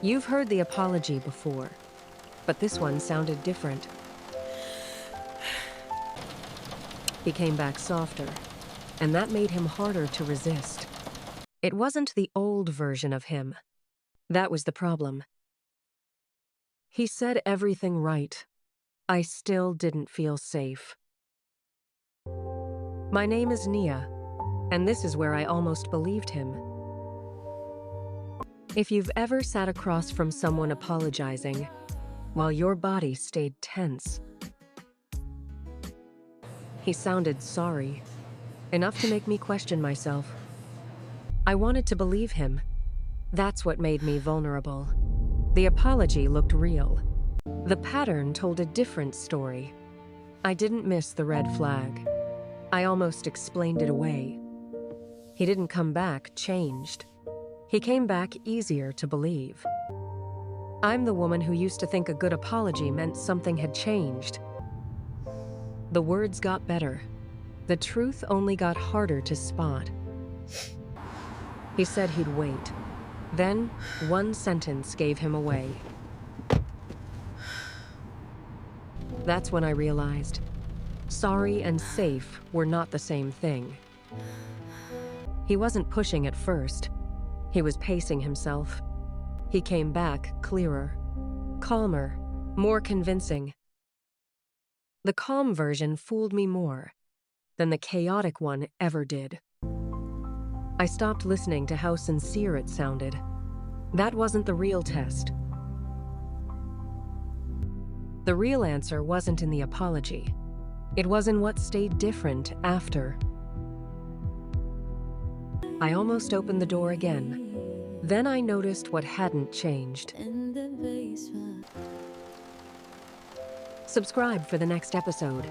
You've heard the apology before, but this one sounded different. He came back softer, and that made him harder to resist. It wasn't the old version of him. That was the problem. He said everything right. I still didn't feel safe. My name is Nia, and this is where I almost believed him. If you've ever sat across from someone apologizing while your body stayed tense. He sounded sorry, enough to make me question myself. I wanted to believe him. That's what made me vulnerable. The apology looked real. The pattern told a different story. I didn't miss the red flag. I almost explained it away. He didn't come back changed. He came back easier to believe. I'm the woman who used to think a good apology meant something had changed. The words got better. The truth only got harder to spot. He said he'd wait. Then, one sentence gave him away. That's when I realized sorry and safe were not the same thing. He wasn't pushing at first. He was pacing himself. He came back clearer, calmer, more convincing. The calm version fooled me more than the chaotic one ever did. I stopped listening to how sincere it sounded. That wasn't the real test. The real answer wasn't in the apology. It was in what stayed different after. I almost opened the door again. Then I noticed what hadn't changed. Subscribe for the next episode.